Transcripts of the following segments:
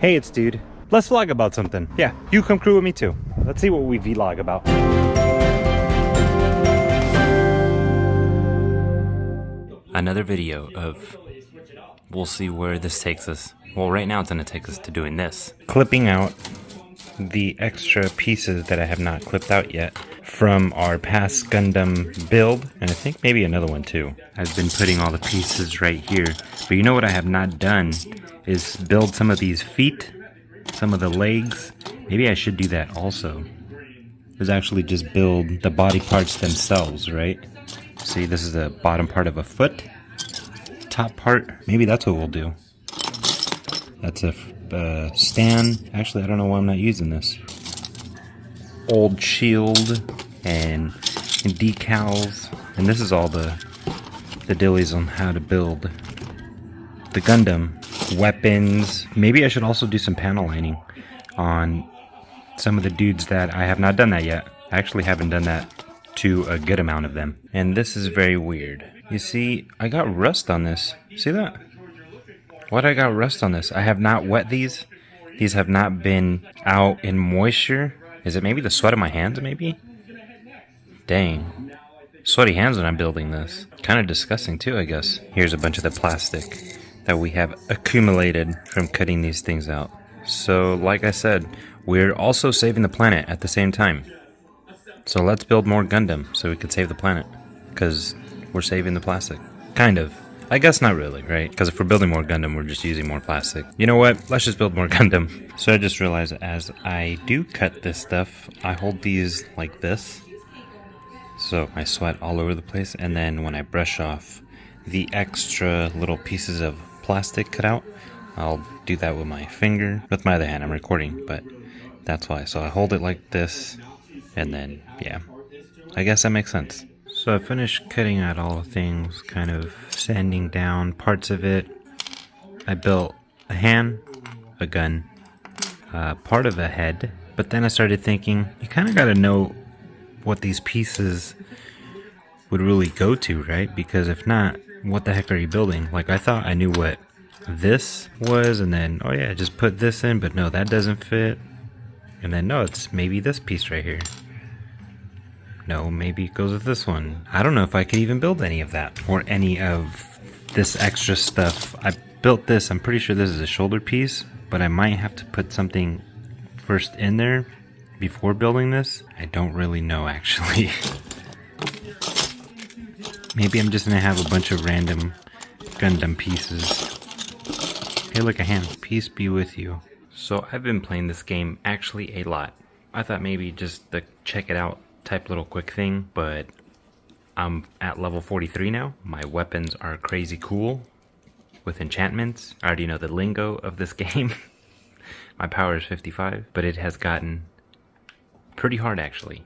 Hey, it's Dude. Let's vlog about something. Yeah, you come crew with me too. Let's see what we vlog about. Another video of, we'll see where this takes us. Well, right now it's gonna take us to doing this. Clipping out the extra pieces that I have not clipped out yet from our past Gundam build, and I think maybe another one too. I've been putting all the pieces right here, but you know what I have not done is build some of these feet, some of the legs. Maybe I should do that also. Is actually just build the body parts themselves, right? See, this is the bottom part of a foot. Top part, maybe that's what we'll do. That's a stand. Actually, I don't know why I'm not using this. Old shield and decals. And this is all the dillies on how to build the Gundam. Weapons. Maybe I should also do some panel lining on some of the dudes that I have not done that yet. I actually haven't done that to a good amount of them. And this is very weird. You see, I got rust on this. See that? Why did I got rust on this? I have not wet these. These have not been out in moisture. Is it maybe the sweat of my hands, maybe? Dang. Sweaty hands when I'm building this. Kind of disgusting too, I guess. Here's a bunch of the plastic that we have accumulated from cutting these things out. So, like I said, we're also saving the planet at the same time. So let's build more Gundam so we could save the planet. Because we're saving the plastic. Kind of. I guess not really, right? Because if we're building more Gundam, we're just using more plastic. You know what? Let's just build more Gundam. So I just realized as I do cut this stuff, I hold these like this. So I sweat all over the place. And then when I brush off the extra little pieces of plastic cut out, I'll do that with my finger. With my other hand, I'm recording, but that's why. So I hold it like this, and then, yeah. I guess that makes sense. So I finished cutting out all the things, kind of sanding down parts of it. I built a hand, a gun, part of a head, but then I started thinking, you kind of got to know what these pieces would really go to, right? Because if not, what the heck are you building? Like, I thought I knew what this was, and then, oh yeah, just put this in, but no, that doesn't fit. And then, no, it's maybe this piece right here. No, maybe it goes with this one. I don't know if I could even build any of that, or any of this extra stuff. I built this, I'm pretty sure this is a shoulder piece, but I might have to put something first in there before building this. I don't really know, actually. Maybe I'm just gonna have a bunch of random Gundam pieces. Hey, look, a hand. Peace be with you. So I've been playing this game actually a lot. I thought maybe just the check it out type little quick thing, but I'm at level 43 now. My weapons are crazy cool with enchantments. I already know the lingo of this game. My power is 55, but it has gotten pretty hard actually.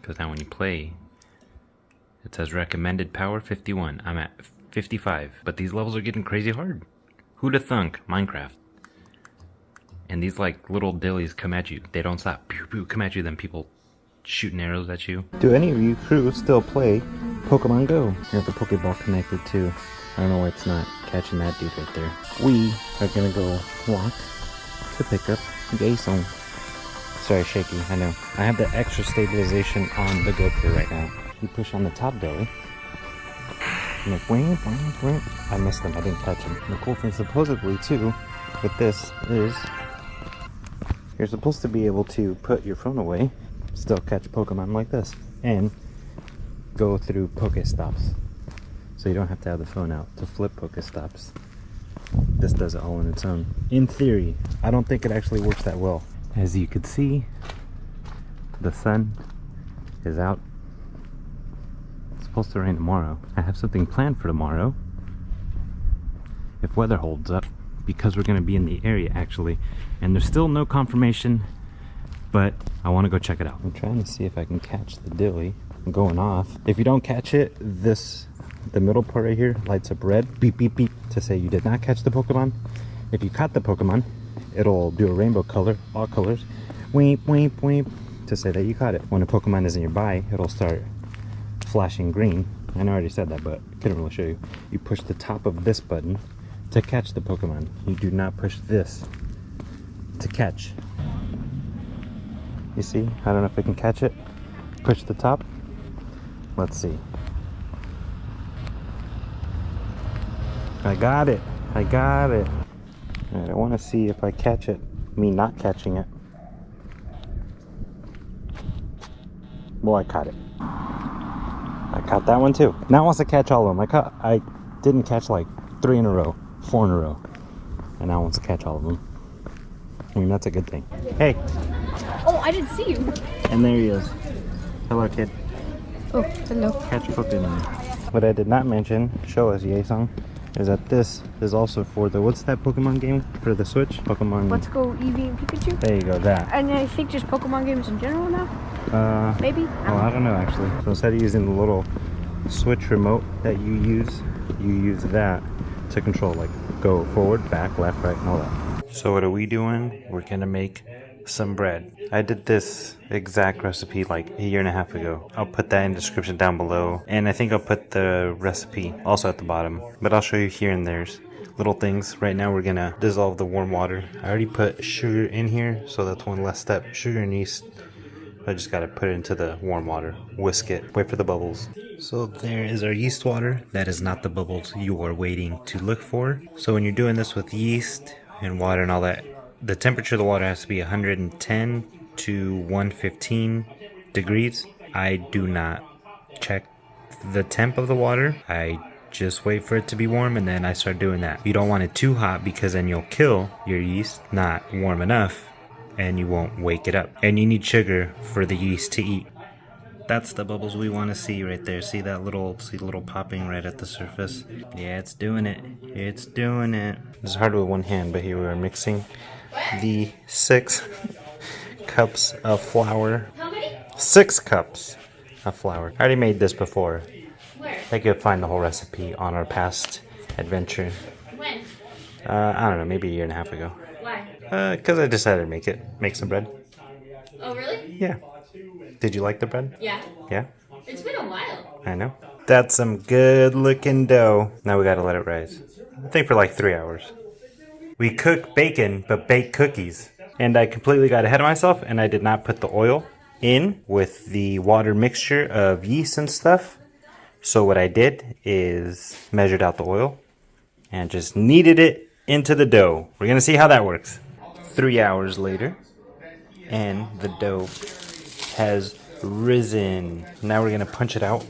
Because now when you play, it says recommended power 51. I'm at 55, but these levels are getting crazy hard. Who'd have thunk? Minecraft. And these like little dillies come at you. They don't stop. Pew, pew, come at you, then people shooting arrows at you. Do any of you crew still play Pokemon Go? You have the Pokeball connected too. I don't know why it's not catching that dude right there. We are gonna go walk to pick up Jason. Sorry, shaky, I know. I have the extra stabilization on the GoPro right now. You push on the top belly. I'm like, wham, wham, wham. I missed him, I didn't catch him. The cool thing supposedly too with this is you're supposed to be able to put your phone away, still catch Pokemon like this, and go through Pokestops. So you don't have to have the phone out to flip Pokestops. This does it all on its own. In theory, I don't think it actually works that well. As you could see, the sun is out. It's supposed to rain tomorrow. I have something planned for tomorrow, if weather holds up, because we're going to be in the area actually, and there's still no confirmation, but I want to go check it out. I'm trying to see if I can catch the dilly going off. If you don't catch it, the middle part right here lights up red, beep beep beep, to say you did not catch the Pokemon. If you caught the Pokemon, it'll do a rainbow color, all colors, weep weep weep, to say that you caught it. When a Pokemon is nearby, it'll start flashing green. I know I already said that, but I couldn't really show you. You push the top of this button to catch the Pokemon. You do not push this to catch. You see? I don't know if I can catch it. Push the top. Let's see. I got it. I got it. Alright, I want to see if I catch it. Me not catching it. Well, I caught it. I caught that one too. Now it wants to catch all of them. I didn't catch like 3 in a row, 4 in a row. And now it wants to catch all of them. I mean, that's a good thing. Hey! Oh, I didn't see you. And there he is. Hello, kid. Oh, hello. Catch Pokemon. What I did not mention, show us, Yaesong, is that this is also for the, what's that Pokemon game for the Switch? Pokemon. Let's Go Eevee and Pikachu. There you go, that. And I think just Pokemon games in general now? Maybe? I don't know actually. So instead of using the little Switch remote that you use that to control, like go forward, back, left, right, and all that. So what are we doing? We're gonna make some bread. I did this exact recipe like a year and a half ago. I'll put that in the description down below, and I think I'll put the recipe also at the bottom, but I'll show you here and there's little things. Right now we're gonna dissolve the warm water. I already put sugar in here, so that's one less step. Sugar and yeast. I just gotta put it into the warm water, whisk it, wait for the bubbles. So there is our yeast water. That is not the bubbles you are waiting to look for. So when you're doing this with yeast and water and all that, the temperature of the water has to be 110 to 115 degrees. I do not check the temp of the water. I just wait for it to be warm and then I start doing that. You don't want it too hot because then you'll kill your yeast. Not warm enough and you won't wake it up. And you need sugar for the yeast to eat. That's the bubbles we want to see right there. See that little, popping right at the surface? Yeah, it's doing it. It's doing it. It's hard with one hand, but here we are mixing the 6 cups of flour. How many? 6 cups of flour. I already made this before. Where? I could find the whole recipe on our past adventure. When? I don't know, maybe a year and a half ago. Why? Because I decided to make some bread. Oh, really? Yeah. Did you like the bread? Yeah. Yeah? It's been a while. I know. That's some good looking dough. Now we gotta let it rise. I think for like 3 hours. We cook bacon, but bake cookies. And I completely got ahead of myself and I did not put the oil in with the water mixture of yeast and stuff. So what I did is measured out the oil and just kneaded it into the dough. We're gonna see how that works. 3 hours later, and the dough has risen. Now we're gonna punch it out.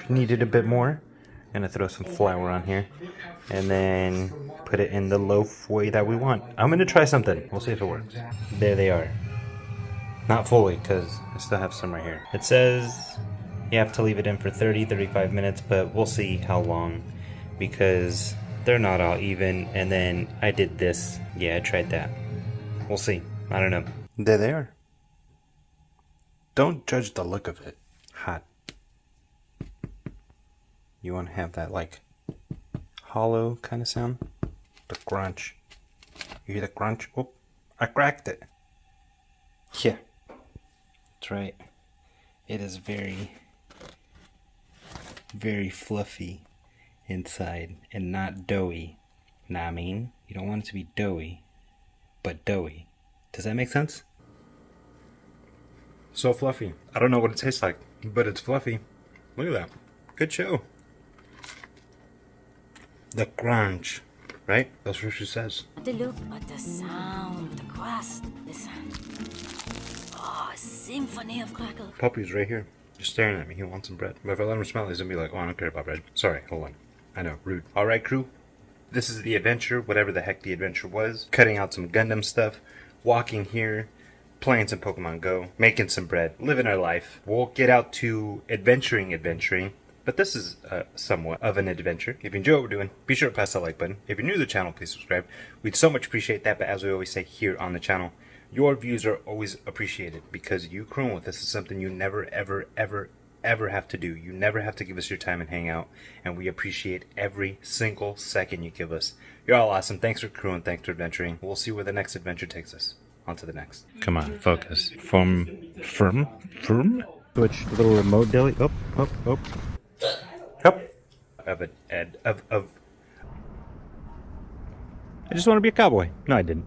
Knead it a bit more. Gonna throw some flour on here and then put it in the loaf way that we want. I'm gonna try something. We'll see if it works. There they are. Not fully, because I still have some right here. It says you have to leave it in for 30-35 minutes, but we'll see how long, because they're not all even. And then I did this. Yeah, I tried that. We'll see. I don't know. There they are. Don't judge the look of it. Hot. You want to have that like hollow kind of sound? The crunch. You hear the crunch? Oh, I cracked it. Yeah. That's right. It is very, very fluffy inside and not doughy. Nah, I mean, you don't want it to be doughy, but doughy. Does that make sense? So fluffy. I don't know what it tastes like, but it's fluffy. Look at that. Good show. The crunch, right? That's what she says. The look, but the sound, the crust, listen. Oh, a symphony of crackle. Puppy's right here, just staring at me. He wants some bread. But if I let him smell it, he's gonna be like, oh, I don't care about bread. Sorry, hold on. I know, rude. Alright, crew. This is the adventure, whatever the heck the adventure was. Cutting out some Gundam stuff, walking here, playing some Pokemon Go, making some bread, living our life. We'll get out to adventuring. But this is somewhat of an adventure. If you enjoy what we're doing, be sure to press that like button. If you're new to the channel, please subscribe. We'd so much appreciate that, but as we always say here on the channel, your views are always appreciated because you crewing with us is something you never, ever, ever, ever have to do. You never have to give us your time and hang out, and we appreciate every single second you give us. You're all awesome. Thanks for crewing. Thanks for adventuring. We'll see where the next adventure takes us. On to the next. Come on, focus. Firm. Switch little remote dilly. Up. I just want to be a cowboy. No, I didn't.